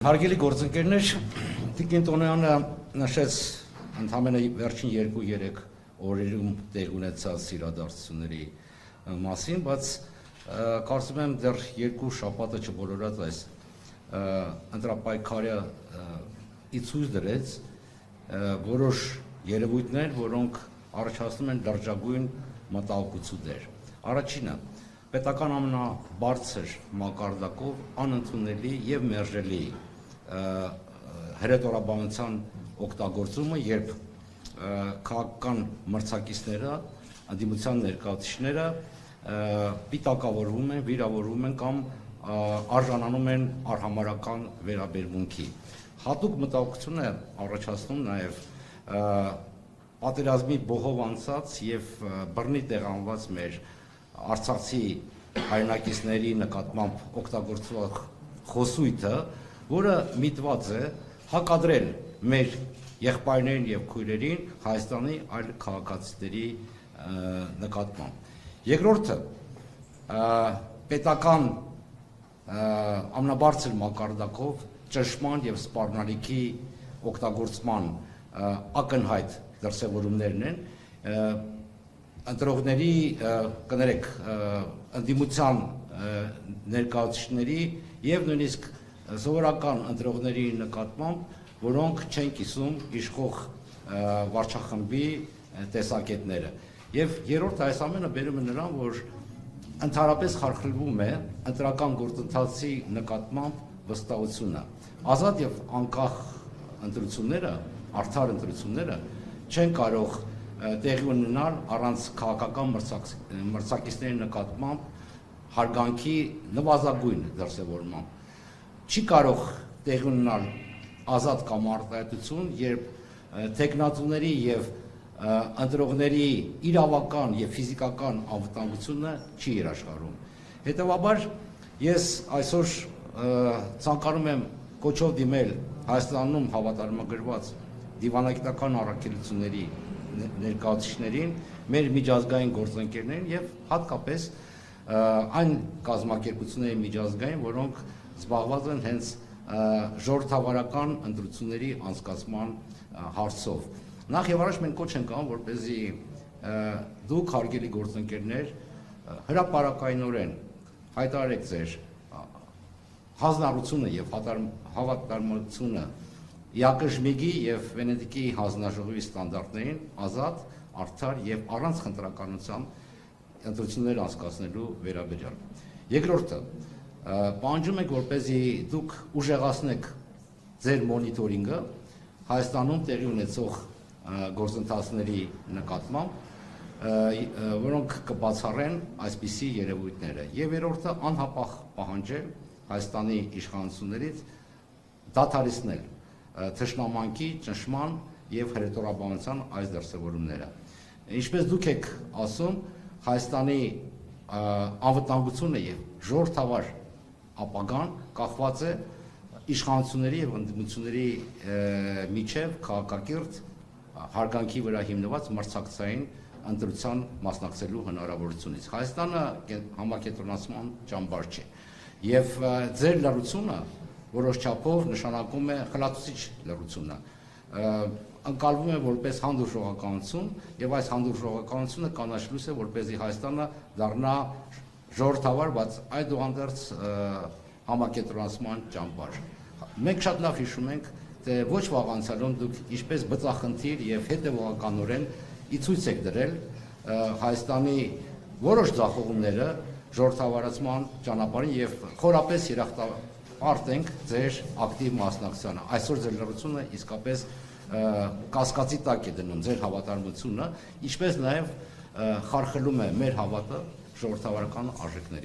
Հարգելի գործընկերներ, Տիկին Տոնոյանը նշեց ընդամենը վերջին 2-3 օրերում տեղ ունեցած իրադարձությունների մասին, բայց կարծում եմ դեռ 2 շաբաթը չբոլորած այս ընտրապայքարը ցույց դրեց որոշ երևույթներ, որոնք առաջացնում են լրջագույն մտահոգություններ։ Առաջինը պետական ամենաբարձր մակարդակով անընդունելի եւ մերժելի հրետորաբանության օգտագործումը, երբ քաղաքական մրցակիցները, ընդդիմության ներկայացուցիչները պիտակավորվում են, վիրավորվում են կամ արժանանում են արհամարհական վերաբերմունքի։ Հատուկ մտահոգություն է առաջացնում նաեւ պատերազմի բողով անցած եւ բռնի տեղանված մեր արցախցի հայրենակիցների նկատմամբ օգտագործվող խոսույթը, որը միտված է հակադրել մեր եղբայրներին եւ քույրերին Հայաստանի այլ քաղաքացիների նկատմամբ։ Երկրորդը պետական ամենաբարձր մակարդակով ճնշման եւ սպառնալիքի օգտագործման ակնհայտ դրսևորումներն են ընտրողների կներեք ընդդիմության ներկայացուցիչների եւ նույնիսկ սովորական ընտրողների նկատմամբ, որոնք չեն կիսում իշխող վարչախմբի տեսակետները։ Եվ երրորդ այս ամենը բերում է նրան, որ ընդհանրապես խարխլվում է ընտրական գործընթացի նկատմամբ վստահությունը։ Ազատ եւ անկախ ընտրությունները, արդար ընտրությունները չեն կարող տեղի ունենալ առանց քաղաքական մրցակիցների նկատմամբ հարգանքի նվազագույն դրսևորմամբ։ Չի կարող տեղի ունենալ ազատ կամ արտահայտություն, երբ տեխնատուների եւ ընտրողների իրավական եւ ֆիզիկական անվտանգությունը չի երաշխավորում։ Հետևաբար ես այսօր ցանկանում եմ կոչով դիմել Հայաստանում հավատարմագրված դիվանագիտական առաքելությունների ներկայացուցիչներին, մեր միջազգային գործընկերներին եւ հատկապես այն կազմակերպությունների միջազգային, որոնք զբաղված են հենց ժողովրդավարական ընտրությունների անցկացման հարցով։ Նախ եւ առաջ մենք կոչ ենք անում, որպեսզի դուք հարգելի գործընկերներ հրապարակայնորեն հայտարարեք ձեր հանձնառությունը եւ հավատարմությունը ԵԱԿ-ի եւ Վենետիկի հանձնաժողովի ստանդարտներին ազատ, արդար եւ առանց խնդրականության ընտրություններ անցկացնելու վերաբերյալ։ Երկրորդը պահանջում ենք, որպեսզի դուք ուժեղացնեք ձեր մոնիտորինգը Հայաստանում տեղի ունեցող գործընթացների նկատմամբ, որոնք կբացառեն այսպիսի երևույթները։ Եվ երրորդը անհապաղ պահանջել Հայաստանի իշխանություններից դադարեցնել թշնամանքի, ճնշման եւ հրետորաբանության այս դրսևորումները։ Ինչպես դուք եք ասում, Հայաստանի անվտանգությունը եւ ժողովրդավար ապագան կախված է իշխանությունների եւ ընդդիմությունների միջև քաղաքակիրթ հարգանքի վրա հիմնված մրցակցային ընտրության մասնակցելու հնարավորությունից։ Հայաստանը համակենտրոնացման ճամբար չէ եւ ձեր լռությունը որոշ չափով նշանակում է խլացուցիչ լռությունը, ընկալվում է որպես հանդուրժողականություն եւ այս հանդուրժողականությունը կանաչլույս է, որպեսզի Հայաստանը դառնա ժողովրդավար, բայց այդուհանդերձ համակենտրոնացման ճամբար։ Մենք շատ լավ հիշում ենք, թե ոչ վաղ անցյալում դուք ինչպես բծախնդիր եւ հետեւողականորեն ցույց եք դրել Հայաստանի որոշ ձախողումները ժողովրդավարացման ճանապարհին եւ խորապես երախտապարտ ենք ձեր ակտիվ մասնակցությանը։ Այսօր ձեր լռությունը իսկապես կասկածի տակ է դնում ձեր հավատարմությունը, ինչպես նաեւ խարխլում է մեր հավատը ժողովրդավարական արժեքներին։